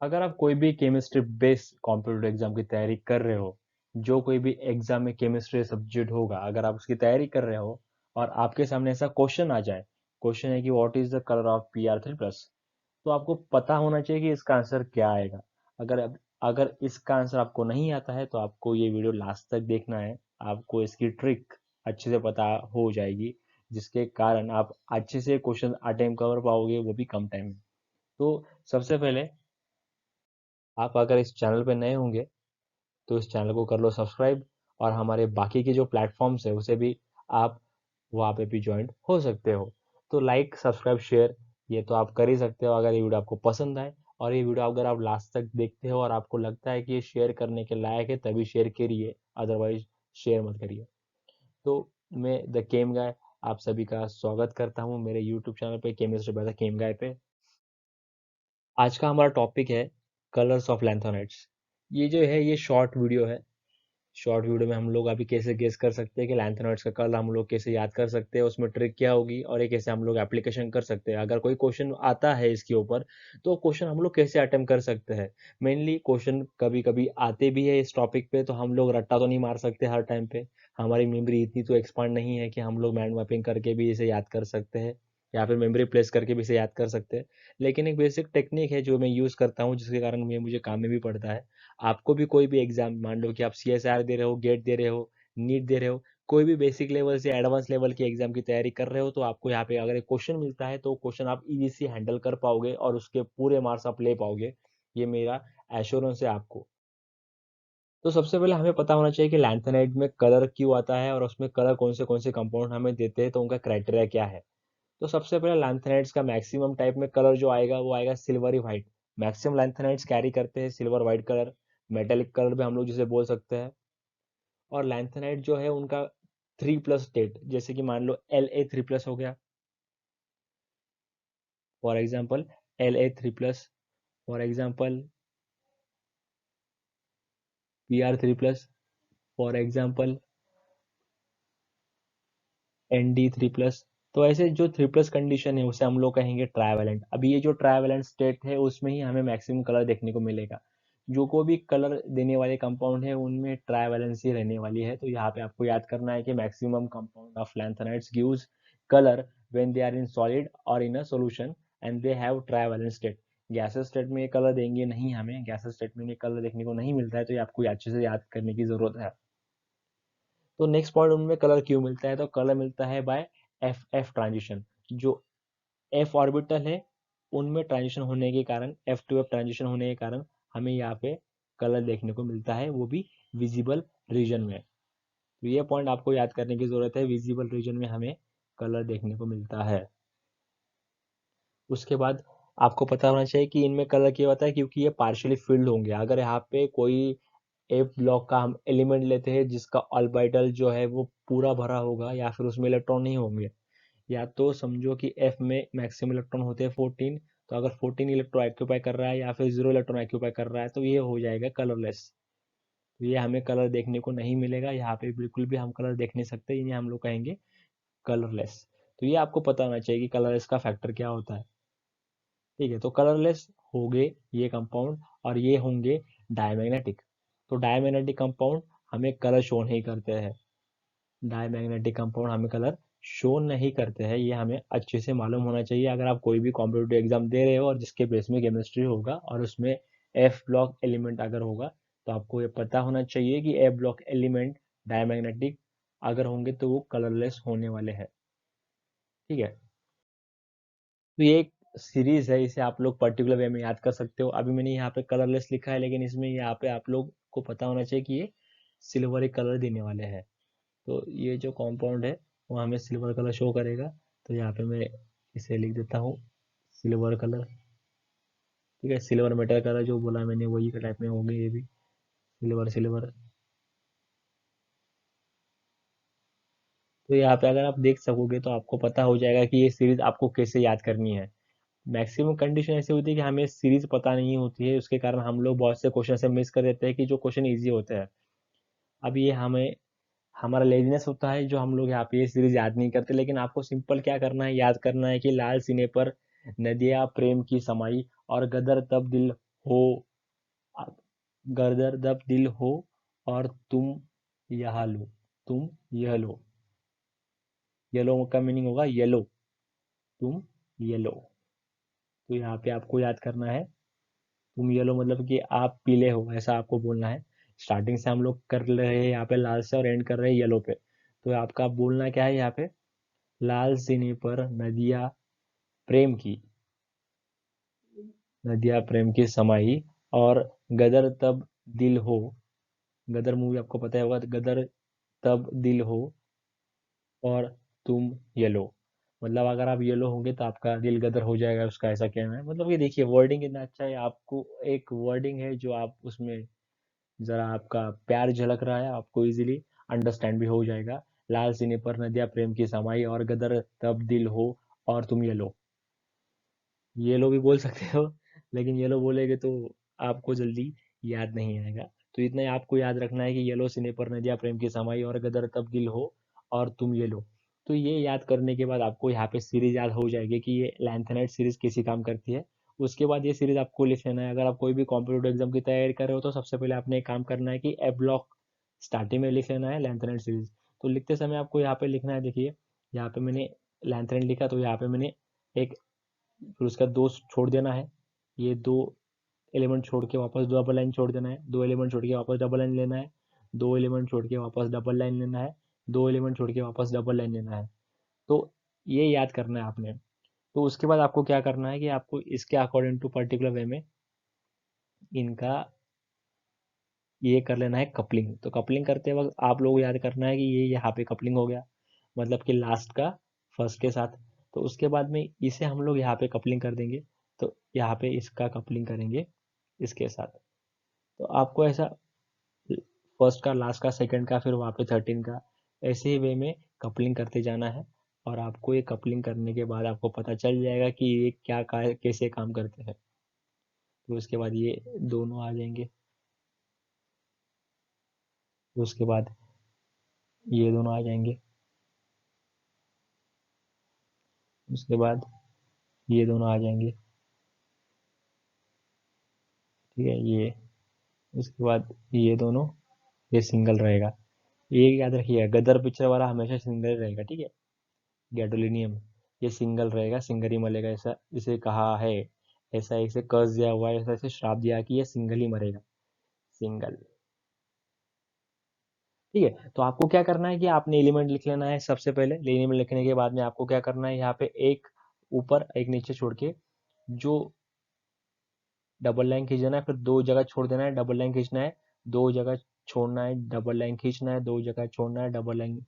अगर आप कोई भी केमिस्ट्री बेस्ड कॉम्पिटिटिव एग्जाम की तैयारी कर रहे हो, जो कोई भी एग्जाम में केमिस्ट्री सब्जेक्ट होगा, अगर आप उसकी तैयारी कर रहे हो और आपके सामने ऐसा क्वेश्चन आ जाए, क्वेश्चन है कि what is the colour of Pr3+, तो आपको पता होना चाहिए कि इसका आंसर क्या आएगा। अगर इसका आंसर आपको नहीं आता है तो आपको ये वीडियो लास्ट तक देखना है। आपको इसकी ट्रिक अच्छे से पता हो जाएगी, जिसके कारण आप अच्छे से क्वेश्चन अटेम्प्ट कर पाओगे, वो भी कम टाइम में। तो सबसे पहले आप अगर इस चैनल पे नए होंगे तो इस चैनल को कर लो सब्सक्राइब, और हमारे बाकी के जो प्लेटफॉर्म्स है उसे भी आप वहाँ पे भी ज्वाइन हो सकते हो। तो लाइक सब्सक्राइब शेयर ये तो आप कर ही सकते हो अगर ये वीडियो आपको पसंद आए, और ये वीडियो अगर आप लास्ट तक देखते हो और आपको लगता है कि ये शेयर करने के लायक है तभी शेयर करिए, अदरवाइज शेयर मत करिए। तो मैं द केम गाय आप सभी का स्वागत करता हूँ मेरे यूट्यूब चैनल पे केमिस्ट्री बाय द केम गाय पे। आज का हमारा टॉपिक है कलर्स ऑफ लैंथोनाइट्स। ये जो है ये शॉर्ट वीडियो है। शॉर्ट वीडियो में हम लोग अभी कैसे गेस कर सकते हैं कि लैंथेनॉइड्स का कलर हम लोग कैसे याद कर सकते हैं, उसमें ट्रिक क्या होगी और ये कैसे हम लोग एप्लीकेशन कर सकते हैं। अगर कोई क्वेश्चन आता है इसके ऊपर तो क्वेश्चन हम लोग कैसे अटेम्प्ट कर सकते हैं। मेनली क्वेश्चन कभी कभी आते भी है इस टॉपिक पे, तो हम लोग रट्टा तो नहीं मार सकते हर टाइम पे। हमारी मेमोरी इतनी तो एक्सपांड नहीं है कि हम लोग माइंड मैपिंग करके भी इसे याद कर सकते हैं, या फिर मेमोरी प्लेस करके भी इसे याद कर सकते हैं। लेकिन एक बेसिक टेक्निक है जो मैं यूज़ करता हूँ, जिसके कारण ये मुझे काम में भी पड़ता है। आपको भी कोई भी एग्जाम, मान लो कि आप CSIR दे रहे हो, गेट दे रहे हो, नीट दे रहे हो, कोई भी बेसिक लेवल से एडवांस लेवल की एग्जाम की तैयारी कर रहे हो, तो आपको यहाँ पे अगर एक क्वेश्चन मिलता है तो क्वेश्चन आप इजी से हैंडल कर पाओगे और उसके पूरे मार्क्स आप ले पाओगे। ये मेरा एश्योरेंस है आपको। तो सबसे पहले हमें पता होना चाहिए कि लैंथेनाइड में कलर क्यों आता है और उसमें कौन से कंपाउंड हमें देते हैं, तो उनका क्राइटेरिया क्या है। तो सबसे पहले लैंथेनाइड्स का मैक्सिमम टाइप में कलर जो आएगा वो आएगा silvery white. Maximum lanthanides carry करते हैं silver white colour, metallic colour भी हम लोग जिसे बोल सकते हैं। और लैंथेनाइड जो है उनका 3+ स्टेट, जैसे कि मान लो La3+ हो गया for example, La3+, for example Pr3+, for example Nd3+। तो ऐसे जो 3+ कंडीशन है उसे हम लोग कहेंगे ट्राइवेलेंट। अभी ये जो ट्राइवेलेंट स्टेट है उसमें ही हमें मैक्सिमम कलर देखने को मिलेगा। जो को भी कलर देने वाले कंपाउंड है उनमें ट्राइवेलेंसी रहने वाली है। तो यहाँ पे आपको याद करना है कि maximum compound of lanthanides gives colour when they are in solid और in a solution and they have trivalent state. Gases state में ये कलर देंगे नहीं, हमें गैसेस स्टेट में ये कलर देखने को नहीं मिलता है, तो ये आपको अच्छे से याद करने की जरूरत है। तो नेक्स्ट पॉइंट, उनमें कलर क्यों मिलता है, तो कलर मिलता है बाय एफ एफ ट्रांजिशन। जो एफ ऑर्बिटल है उनमें ट्रांजिशन होने के कारण, F to F ट्रांजिशन होने के कारण हमें यहाँ पे कलर देखने को मिलता है, वो भी विजिबल रीजन में। तो ये पॉइंट आपको याद करने की जरूरत है, विजिबल रीजन में हमें कलर देखने को मिलता है। उसके बाद आपको पता होना चाहिए कि इनमें कलर क्यों होता है, क्योंकि ये पार्शियली फिल्ड होंगे। अगर यहाँ पे कोई एफ ब्लॉक का हम एलिमेंट लेते हैं जिसका ऑर्बिटल जो है वो पूरा भरा होगा या फिर उसमें इलेक्ट्रॉन नहीं होंगे, या तो समझो कि एफ में मैक्सिमम इलेक्ट्रॉन होते हैं 14, तो अगर 14 इलेक्ट्रॉन ऑक्यूपाई कर रहा है या फिर 0 इलेक्ट्रॉन ऑक्यूपाई कर रहा है तो ये हो जाएगा कलरलेस। तो ये हमें कलर देखने को नहीं मिलेगा, यहाँ पे बिल्कुल भी हम कलर देख नहीं सकते, इन्हें हम लोग कहेंगे कलरलेस। तो ये आपको पता होना चाहिए कि कलरलेस का फैक्टर क्या होता है। ठीक है, तो कलरलेस हो गए ये कंपाउंड, और ये होंगे डायमैग्नेटिक। तो डायमैग्नेटिक कंपाउंड हमें कलर शो नहीं करते हैं। डायमैग्नेटिक कंपाउंड हमें कलर शो नहीं करते हैं, ये हमें अच्छे से मालूम होना चाहिए। अगर आप कोई भी कॉम्पिटिटिव एग्जाम दे रहे हो और जिसके बेस में केमिस्ट्री होगा और उसमें एफ ब्लॉक एलिमेंट अगर होगा, तो आपको ये पता होना चाहिए कि एफ ब्लॉक एलिमेंट डायमैग्नेटिक अगर होंगे तो वो कलरलेस होने वाले हैं। ठीक है, तो ये एक सीरीज है, इसे आप लोग पर्टिकुलर वे में याद कर सकते हो। अभी मैंने यहाँ पे कलरलेस लिखा है, लेकिन इसमें यहाँ पे आप लोग को पता होना चाहिए कि ये सिल्वरी कलर देने वाले हैं। तो ये जो कंपाउंड है वो हमें सिल्वर कलर शो करेगा। तो यहाँ पे मैं इसे लिख देता हूँ सिल्वर कलर। ठीक है, सिल्वर मेटल कलर जो बोला मैंने वही का टाइप में होंगे ये भी, सिल्वर सिल्वर। तो यहाँ पे अगर आप देख सकोगे तो आपको पता हो जाएगा कि ये सीरीज आपको कैसे याद करनी है। मैक्सिमम कंडीशन ऐसी होती है कि हमें सीरीज पता नहीं होती है, उसके कारण हम लोग बहुत से क्वेश्चन से मिस कर देते हैं कि जो क्वेश्चन ईजी होते हैं। अब ये हमें हमारा लेजीनेस होता है जो हम लोग यहाँ पे ये सीरीज याद नहीं करते। लेकिन आपको सिंपल क्या करना है, याद करना है कि लाल सीने पर नदिया प्रेम की समाई और गदर तब दिल हो, गर्दर दब दिल हो, और तुम यह लो, तुम यह लो। येलो का मीनिंग होगा येलो, तुम येलो। तो यहाँ पे आपको याद करना है, तुम येलो मतलब कि आप पीले हो, ऐसा आपको बोलना है। स्टार्टिंग से हम लोग कर रहे हैं यहाँ पे लाल से और एंड कर रहे हैं येलो पे। तो आपका बोलना क्या है यहाँ पे, लाल सीने पर नदिया प्रेम की, नदिया प्रेम की समाई, और गदर तब दिल हो। गदर मूवी आपको पता होगा, गदर तब दिल हो, और तुम येलो। मतलब अगर आप येलो होंगे तो आपका दिल गदर हो जाएगा, उसका ऐसा कहना है। मतलब ये देखिए वर्डिंग कितना अच्छा है, आपको एक वर्डिंग है जो आप उसमें जरा आपका प्यार झलक रहा है, आपको इजीली अंडरस्टैंड भी हो जाएगा। लाल सीने पर नदिया प्रेम की समाई, और गदर तब दिल हो, और तुम येलो। येलो भी बोल सकते हो, लेकिन येलो बोलेगे तो आपको जल्दी याद नहीं आएगा। तो इतना ही आपको याद रखना है कि येलो सीने पर नदिया प्रेम की समाई, और गदर तब दिल हो, और तुम येलो। तो ये याद करने के बाद आपको यहाँ पे सीरीज याद हो जाएगी कि ये लैंथेनाइट सीरीज कैसी काम करती है। उसके बाद ये सीरीज आपको लिख लेना है। अगर आप कोई भी कॉम्पिटेटिव एग्जाम की तैयारी कर रहे हो तो सबसे पहले आपने एक काम करना है कि ए ब्लॉक स्टार्टिंग में लिख लेना है लैंथेनाइट सीरीज। तो लिखते समय आपको यहाँ पे लिखना है, देखिए यहाँ पे मैंने लैंथेनाइट लिखा, तो यहाँ पे मैंने एक, फिर उसका दो छोड़ देना है, ये दो एलिमेंट छोड़ के वापस डबल लाइन छोड़ देना है, दो एलिमेंट छोड़ के वापस डबल लाइन लेना है, दो एलिमेंट छोड़ के वापस डबल लाइन लेना है, दो एलिमेंट छोड़ के वापस डबल लाइन लेना है। तो ये याद करना है आपने। तो उसके बाद आपको क्या करना है कि आपको इसके अकॉर्डिंग टू पर्टिकुलर वे में इनका ये कर लेना है कपलिंग। तो कपलिंग करते वक्त आप लोग याद करना है कि ये यहाँ पे कपलिंग हो गया, मतलब कि लास्ट का फर्स्ट के साथ। तो उसके बाद में इसे हम लोग यहाँ पे कपलिंग कर देंगे, तो यहाँ पे इसका कपलिंग करेंगे इसके साथ। तो आपको ऐसा फर्स्ट का, लास्ट का, सेकंड का, फिर वहाँ पे 13 का, ऐसे ही वे में कपलिंग करते जाना है। और आपको ये कपलिंग करने के बाद आपको पता चल जाएगा कि ये क्या कैसे काम करते हैं। तो उसके बाद ये दोनों आ जाएंगे, उसके बाद ये दोनों आ जाएंगे, उसके बाद ये दोनों आ जाएंगे, ठीक है ये। उसके बाद ये दोनों, ये सिंगल रहेगा। ये याद रखिएगा, गदर पिक्चर वाला हमेशा सिंगल रहेगा, ठीक है। गैडोलिनियम ये सिंगल रहेगा, सिंगल ही मरेगा, ऐसा इसे कहा है। ऐसा इसे कर्ज दिया हुआ है, ऐसा इसे श्राप दिया कि ये सिंगल ही मरेगा, सिंगल। ठीक है, तो आपको क्या करना है कि आपने एलिमेंट लिख लेना है सबसे पहले। एलिमेंट लिखने के बाद में आपको क्या करना है, यहाँ पे एक ऊपर एक नीचे छोड़ के जो डबल लाइन खींचना है, फिर दो जगह छोड़ देना है, डबल लाइन खींचना है, दो जगह छोड़ना है, डबल लाइन खींचना है, दो जगह छोड़ना है, डबल लाइन,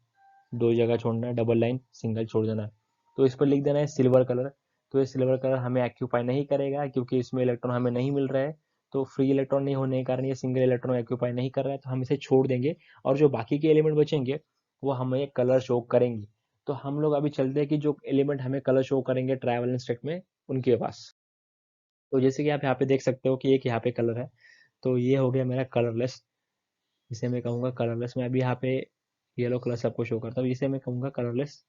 दो जगह छोड़ना है, डबल लाइन, सिंगल छोड़ देना है। तो इस पर लिख देना है सिल्वर कलर। तो ये सिल्वर कलर हमें एक्यूपाई नहीं करेगा क्योंकि इसमें इलेक्ट्रॉन हमें नहीं मिल रहा है। तो फ्री इलेक्ट्रॉन नहीं होने के कारण ये सिंगल इलेक्ट्रॉन एक्यूपाई नहीं कर रहा है, तो हम इसे छोड़ देंगे। और जो बाकी के एलिमेंट बचेंगे वो हमें कलर शो करेंगे। तो हम लोग अभी चलते हैं कि जो एलिमेंट हमें कलर शो करेंगे ट्राइवैलेंस स्टेट में, उनके पास। तो जैसे कि आप यहाँ पे देख सकते हो कि एक यहाँ पे कलर है, तो ये हो गया मेरा कलरलेस। इसे मैं कहूँगा कलरलेस। मैं अभी यहाँ पे येलो कलर सबको शो करता हूँ, इसे मैं कहूँगा कलरलेस,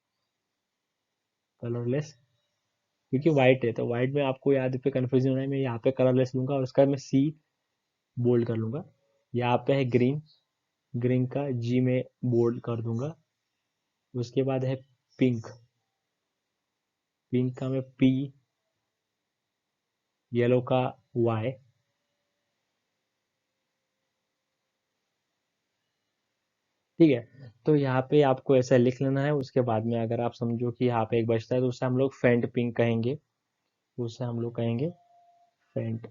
कलरलेस। क्योंकि व्हाइट है तो व्हाइट में आपको याद पे कंफ्यूजन होना है, मैं यहाँ पे कलरलेस लूंगा और उसका मैं सी बोल्ड कर लूंगा। यहाँ पे है ग्रीन, ग्रीन का जी में बोल्ड कर दूंगा। उसके बाद है पिंक, पिंक का मैं पी, येलो का वाई। ठीक है, तो यहाँ पे आपको ऐसा लिख लेना है। उसके बाद में अगर आप समझो कि यहाँ पे एक बचता है तो उसे हम लोग फेंट पिंक कहेंगे, उसे हम लोग कहेंगे फेंट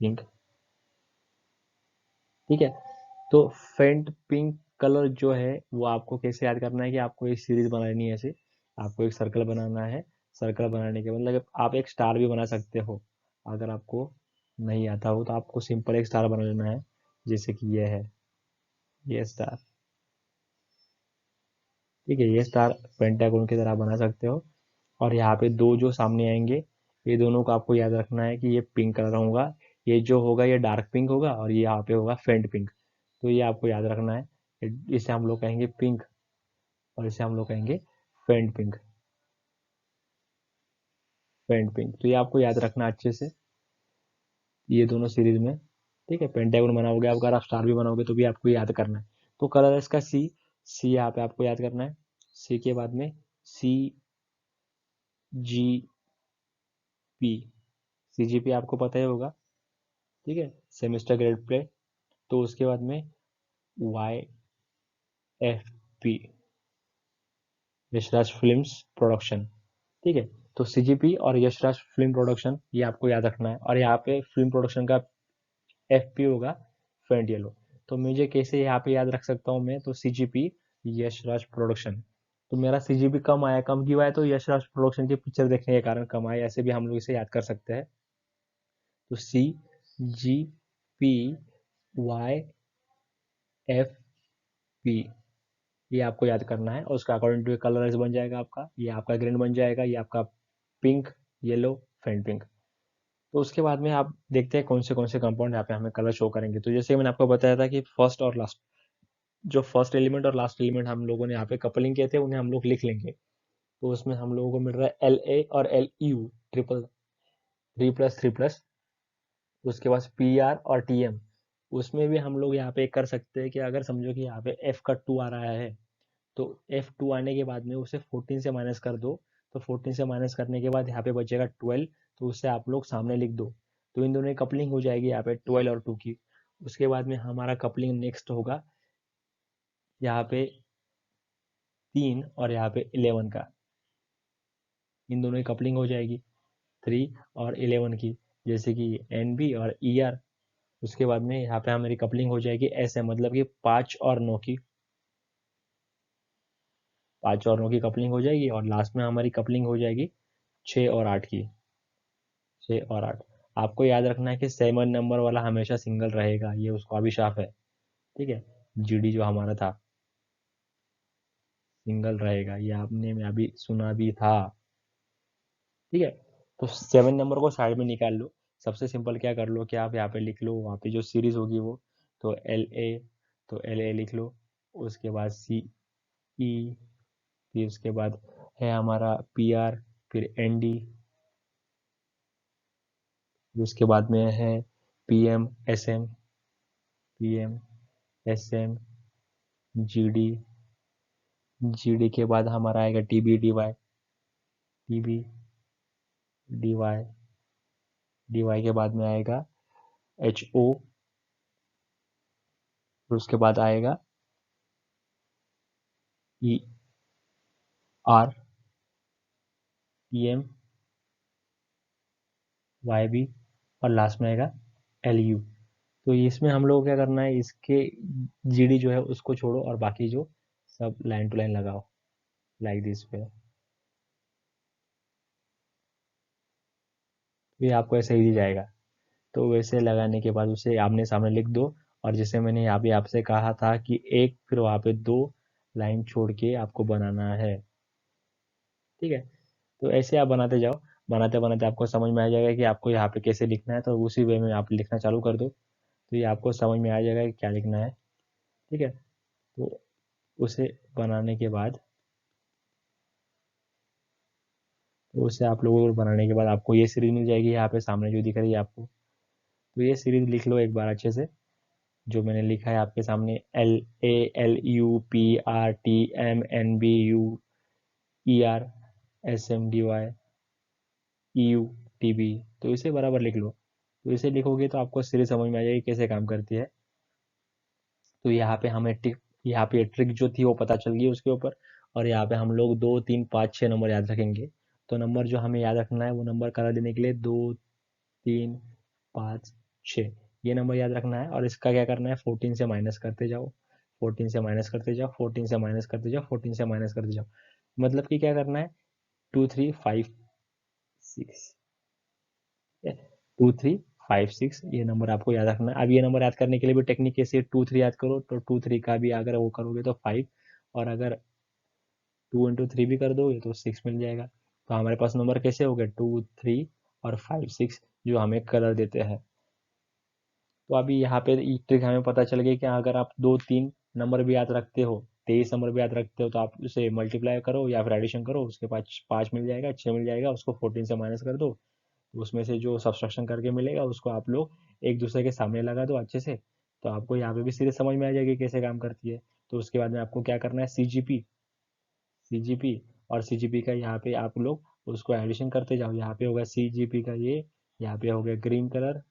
पिंक। ठीक है, तो फेंट पिंक कलर जो है वो आपको कैसे याद करना है कि आपको एक सीरीज बनानी है ऐसे। आपको एक सर्कल बनाना है, सर्कल बनाने के मतलब आप एक स्टार भी बना सकते हो। अगर आपको नहीं आता हो तो आपको सिंपल एक स्टार बना लेना है, जैसे कि ये है, ये स्टार। ठीक है, ये स्टार पेंटागोन की तरह बना सकते हो। और यहाँ पे दो जो सामने आएंगे, ये दोनों को आपको याद रखना है कि ये पिंक कलर होगा। ये जो होगा ये डार्क पिंक होगा और ये यहाँ पे होगा फेंट पिंक। तो ये आपको याद रखना है। इसे हम लोग कहेंगे पिंक और इसे हम लोग कहेंगे फेंट पिंक, फेंट पिंक। तो ये आपको याद रखना अच्छे से, ये दोनों सीरीज में। ठीक है, पेंटागन बनाओगे आप, अगर आप स्टार भी बनाओगे तो भी आपको याद करना है। तो कलर है इसका सी। सी यहाँ पे आपको याद करना है। सी के बाद में सी जी पी। सी जी पी आपको पता ही होगा। ठीक है, सेमिस्टर ग्रेड प्ले। तो उसके बाद में Y F P, Yashraj films production. ठीक है, तो सीजीपी और यशराज फिल्म प्रोडक्शन ये आपको याद रखना है। और यहाँ पे फिल्म प्रोडक्शन का एफपी होगा फेंट येलो। तो मुझे कैसे यहाँ पे याद रख सकता हूँ मैं, तो सीजीपी यशराज प्रोडक्शन। तो मेरा सीजीपी कम आया, कम क्यों आया, तो यशराज प्रोडक्शन की पिक्चर देखने के कारण कम आया। ऐसे भी हम लोग इसे याद कर सकते हैं। तो C G P Y F P, ये आपको याद करना है। और उसका अकॉर्डिंग टू कलर बन जाएगा आपका, ये आपका ग्रीन बन जाएगा, ये आपका पिंक येलो फेंट पिंक। तो उसके बाद में आप देखते हैं कौन से कंपाउंड यहाँ पे हमें कलर शो करेंगे। तो जैसे मैंने आपको बताया था कि फर्स्ट और लास्ट, जो फर्स्ट एलिमेंट और लास्ट एलिमेंट हम लोगों ने यहाँ पे कपलिंग किए थे उन्हें हम लोग लिख लेंगे। तो उसमें हम लोगों को मिल रहा है एल ए और एल यू, ट्रिपल, 3+3+। उसके बाद पी आर और टी एम। उसमें भी हम लोग यहाँ पे कर सकते हैं कि अगर समझो कि यहाँ पे एफ का 2 आ रहा है, तो F2 आने के बाद में उसे 14 से माइनस कर दो। तो 14 से माइनस करने के बाद यहाँ पे बचेगा 12। तो उसे आप लोग सामने लिख दो। तो इन दोनों की कपलिंग हो जाएगी यहाँ पे 12 और 2 की। उसके बाद में हमारा कपलिंग नेक्स्ट होगा यहाँ पे 3 और यहाँ पे 11 का। इन दोनों की कपलिंग हो जाएगी 3 और 11 की, जैसे कि NB और ER। उसके बाद में यहाँ पे हमारी कपलिंग हो जाएगी SM, मतलब कि 5 और 9 की। 5 और 9 की कपलिंग हो जाएगी। और लास्ट में हमारी कपलिंग हो जाएगी 6 और 8 की। 6 और 8। आपको याद रखना है कि 7 नंबर वाला हमेशा सिंगल रहेगा, ये उसका अभिशाप है। ठीक है, जीडी जो हमारा था सिंगल रहेगा, ये आपने में अभी सुना भी था। ठीक है, तो 7 नंबर को साइड में निकाल लो। सबसे सिंपल क्या कर लो कि आप यहाँ पे लिख लो, वहाँ पे जो सीरीज होगी वो, तो एल ए, तो एल ए लिख लो। उसके बाद सी ई, फिर उसके बाद है हमारा पी आर, फिर एन डी, उसके बाद में है P M S M, P M S M G D. GD के बाद हमारा आएगा TB DY, TB DY. DY के बाद में आएगा एच ओ, फिर उसके बाद आएगा E R, E M, Y B, और लास्ट में आएगा एल यू। तो इसमें हम लोग क्या करना है, इसके जीडी जो है उसको छोड़ो और बाकी जो सब लाइन टू लाइन लगाओ, लाइक दिस पे। तो ये आपको ऐसे ही जाएगा। तो वैसे लगाने के बाद उसे आमने सामने लिख दो। और जैसे मैंने यहाँ पे आपसे कहा था कि एक, फिर वहाँ पे 2 लाइन छोड़ के आपको बनाना है। ठीक है, तो ऐसे आप बनाते जाओ। बनाते बनाते आपको समझ में आ जाएगा कि आपको यहाँ पे कैसे लिखना है, तो उसी वे में आप लिखना चालू कर दो। तो ये आपको समझ में आ जाएगा कि क्या लिखना है। ठीक है, तो उसे बनाने के बाद, तो उसे आप लोगों को बनाने के बाद आपको ये सीरीज मिल जाएगी यहाँ पे सामने जो दिख रही है आपको। तो ये सीरीज लिख लो एक बार अच्छे से, जो मैंने लिखा है आपके सामने, LALUPRTMNBUERSMDYEUTB। तो इसे बराबर लिख लो। तो इसे लिखोगे तो आपको सीरीज समझ में आ जाएगी कैसे काम करती है। तो यहाँ पे हमें यहाँ पे ट्रिक जो थी वो पता चल गई उसके ऊपर। और यहाँ पे हम लोग 2 3 5 6 नंबर याद रखेंगे। तो नंबर जो हमें याद रखना है वो नंबर करा देने के लिए 2 3 5 6, ये नंबर याद रखना है। और इसका क्या करना है, 14 से माइनस करते जाओ, 14 से माइनस करते जाओ, 14 से माइनस करते जाओ, 14 से माइनस करते जाओ। मतलब कि क्या करना है, 2 3 5 6, 2 3 5 6, ये नंबर आपको याद रखना है। अब ये नंबर याद करने के लिए भी टेक्निक कैसी है, 2 3 याद करो तो 2 3 का भी अगर वो करोगे तो 5, और अगर 2 × 3 भी कर दोगे तो 6 मिल जाएगा। तो हमारे पास नंबर कैसे हो गए, 2 3 और 5 6, जो हमें कलर देते हैं। तो अभी यहाँ पे ट्रिक हमें पता चल गई कि अगर आप 2 3 नंबर भी याद रखते हो 23 नंबर भी याद रखते हो तो आप उसे मल्टीप्लाई करो या फिर एडिशन करो, उसके बाद 5 मिल जाएगा, 6 मिल जाएगा, उसको 14 से माइनस कर दो, तो उसमें से जो सब्सट्रैक्शन करके मिलेगा उसको आप लोग एक दूसरे के सामने लगा दो अच्छे से, तो आपको यहाँ पे भी सीधे समझ में आ जाएगी कैसे काम करती है। तो उसके बाद में आपको क्या करना है, सीजीपी और सीजीपी का यहाँ पे आप लोग उसको एडिशन करते जाओ। यहाँ पे होगा सीजीपी का ये, यहाँ पे हो गया ग्रीन कलर,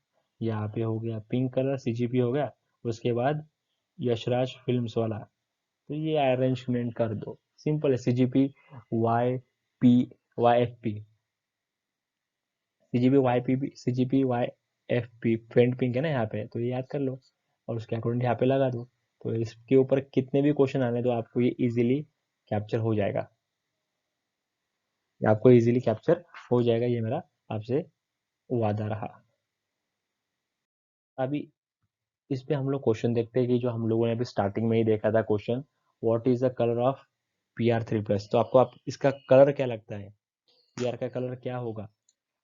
यहाँ पे हो गया पिंक कलर, सीजीपी हो गया। उसके बाद यशराज फिल्म्स वाला, तो ये अरेंजमेंट कर दो, सिंपल है। CGP Y P Y F P, CGP Y F P front pink है ना यहाँ पे, तो ये याद कर लो और उसके अकॉर्डिंग यहाँ पे लगा दो। तो इसके ऊपर कितने भी क्वेश्चन आने दो, आपको ये इजीली कैप्चर हो जाएगा, आपको इजीली कैप्चर हो जाएगा, ये मेरा आपसे वादा रहा। अभी इस पे हम लोग क्वेश्चन देखते हैं कि जो हम लोगों ने अभी स्टार्टिंग में ही देखा था question, what is the colour of PR3+। तो आपको आप इसका कलर क्या लगता है, PR का कलर क्या होगा।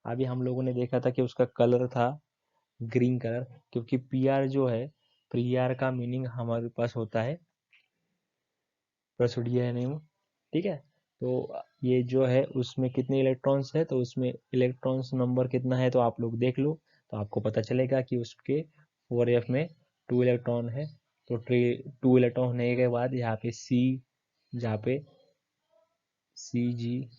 अभी हम लोगों ने देखा था कि उसका कलर था ग्रीन कलर, क्योंकि PR जो है, PR का मीनिंग हमारे पास होता है प्रोसोडियम, ठीक है। तो ये जो है उसमें कितने इलेक्ट्रॉन्स है, तो उसमें इलेक्ट्रॉन्स नंबर कितना है तो आप लोग देख लो, तो आपको पता चलेगा कि उसके 4f में 2 इलेक्ट्रॉन है। तो 2 इलेक्ट्रॉन होने के बाद यहाँ पे C, जहाँ पे CGPYFP,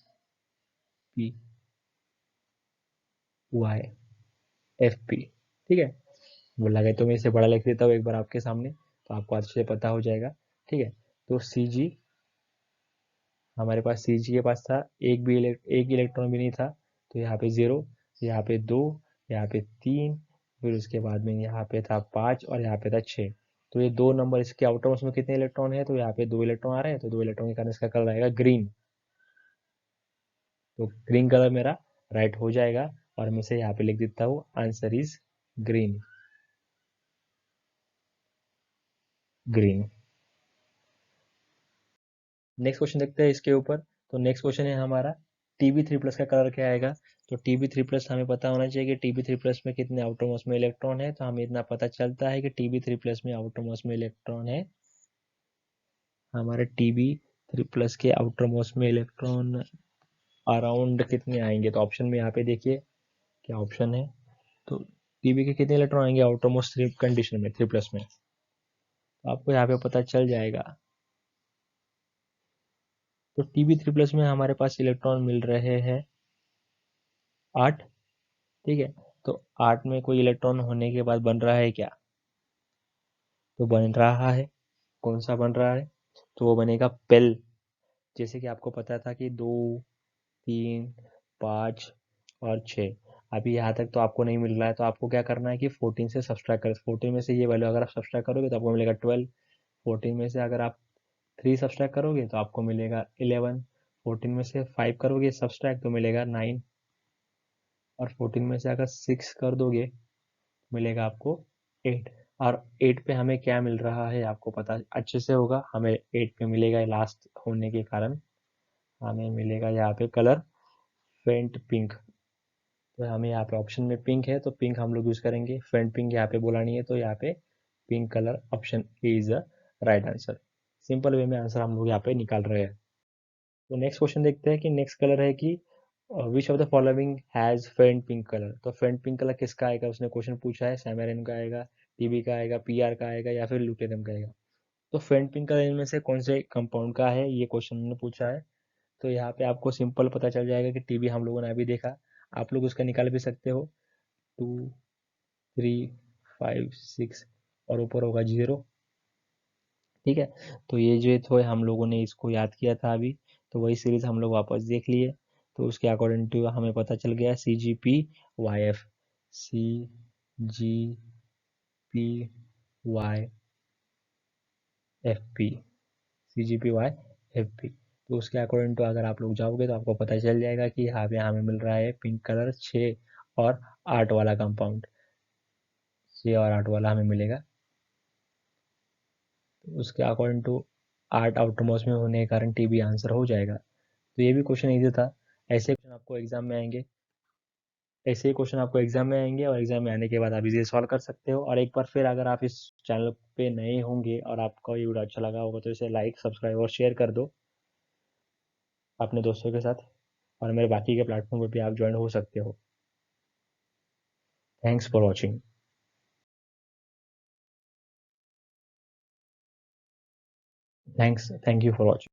ठीक है। बोला गया तो मैं इसे बड़ा लिख देता हूँ एक बार आपके सामने, तो आपको अच्छे से पता हो जाएगा, ठीक है। तो CG, हमारे पास CG के पास था एक इलेक्ट्रॉन भी नहीं था, तो यहाँ पे 0, यहाँ पे 2, यहाँ पे 3, फिर उसके बाद में यहाँ पे था 5 और यहाँ पे था 6। तो ये 2 नंबर, इसके आउटर मोस्ट में कितने इलेक्ट्रॉन है, तो यहाँ पे 2 इलेक्ट्रॉन आ रहे हैं, तो 2 इलेक्ट्रॉन के कारण इसका कलर आएगा ग्रीन। तो ग्रीन कलर मेरा राइट हो जाएगा, और मैं इसे यहाँ पे लिख देता हूँ, answer is green. Green. Next question देखते हैं इसके ऊपर। तो नेक्स्ट क्वेश्चन है हमारा, TB3+ का कलर क्या आएगा। तो TB3+ हमें पता होना चाहिए कि TB3+ में कितने आउटर मोस्ट में इलेक्ट्रॉन है, तो हमें इतना पता चलता है कि TB3+ में आउटर मोस्ट में इलेक्ट्रॉन है, हमारे TB3+ के आउटर मोस्ट में इलेक्ट्रॉन अराउंड कितने आएंगे। तो ऑप्शन में यहाँ पे देखिए क्या ऑप्शन है, तो TB के कितने इलेक्ट्रॉन आएंगे आउटर मोस्ट कंडीशन में 3+ में, तो आपको यहाँ पे पता चल जाएगा। तो TB3+ में हमारे पास इलेक्ट्रॉन मिल रहे हैं 8, ठीक है। तो 8 में कोई इलेक्ट्रॉन होने के बाद बन रहा है क्या, तो बन रहा है, कौन सा बन रहा है, तो वो बनेगा पेल। जैसे कि आपको पता था कि 2, 3, 5 और 6, अभी यहाँ तक तो आपको नहीं मिल रहा है, तो आपको क्या करना है कि 14 से सब्सट्रैक्ट कर, 14 में से ये वैल्यू अगर आप सब्सट्रैक्ट करोगे तो आपको मिलेगा 12, 14 में से अगर आप 3 सब्सट्रैक्ट करोगे तो आपको मिलेगा 11, 14 में से 5 करोगे सब्सट्रैक्ट तो मिलेगा 9, और 14 में से अगर 6 कर दोगे मिलेगा आपको 8। और 8 पे हमें क्या मिल रहा है आपको पता अच्छे से होगा, हमें 8 पे मिलेगा लास्ट होने के कारण हमें मिलेगा यहाँ पे कलर फेंट पिंक। तो हमें यहाँ पे ऑप्शन में पिंक है तो पिंक हम लोग यूज करेंगे, फेंट पिंक यहाँ पे बोला नहीं है, तो यहाँ पे pink colour option A is the right answer. Simple way में आंसर हम लोग यहाँ पे निकाल रहे हैं। तो नेक्स्ट क्वेश्चन देखते हैं कि नेक्स्ट कलर है कि which of the following has फेंट पिंक कलर। तो फेंट पिंक कलर किसका आएगा, उसने क्वेश्चन पूछा है, सैमेरिन का आएगा, TB का आएगा, PR का आएगा या फिर ल्यूटेनियम का आएगा। तो फेंट पिंक कलर इनमें से कौन से कंपाउंड का है, ये क्वेश्चन उन्होंने पूछा है। तो यहाँ पे आपको सिंपल पता चल जाएगा कि TB हम लोगों ने अभी देखा, आप लोग उसका निकाल भी सकते हो, 2, 3, 5, 6 और ऊपर होगा 0, ठीक है। तो ये जो तो हम लोगों ने इसको याद किया था अभी, तो वही सीरीज हम लोग वापस देख लिए, तो उसके अकॉर्डिंग टू हमें पता चल गया CGPYF, CGPYFP, CGPYFP। तो उसके अकॉर्डिंग टू अगर आप लोग जाओगे तो आपको पता चल जाएगा कि यहाँ पे हमें मिल रहा है पिंक कलर 6 और 8 वाला कंपाउंड, 6 और 8 वाला हमें मिलेगा। तो उसके अकॉर्डिंग टू 8 आउटर मोस्ट में होने के कारण TB आंसर हो जाएगा। तो ये भी क्वेश्चन इजी था, ऐसे क्वेश्चन आपको एग्जाम में आएंगे। ऐसे ही क्वेश्चन आपको एग्जाम में आएंगे और एग्जाम में आने के बाद आप इसे सॉल्व कर सकते हो। और एक बार फिर अगर आप इस चैनल पे नए होंगे और आपको ये वीडियो अच्छा लगा होगा तो इसे लाइक, सब्सक्राइब और शेयर कर दो अपने दोस्तों के साथ, और मेरे बाकी के प्लेटफॉर्म पर भी आप ज्वाइन हो सकते हो। Thanks for watching. Thank you for watching.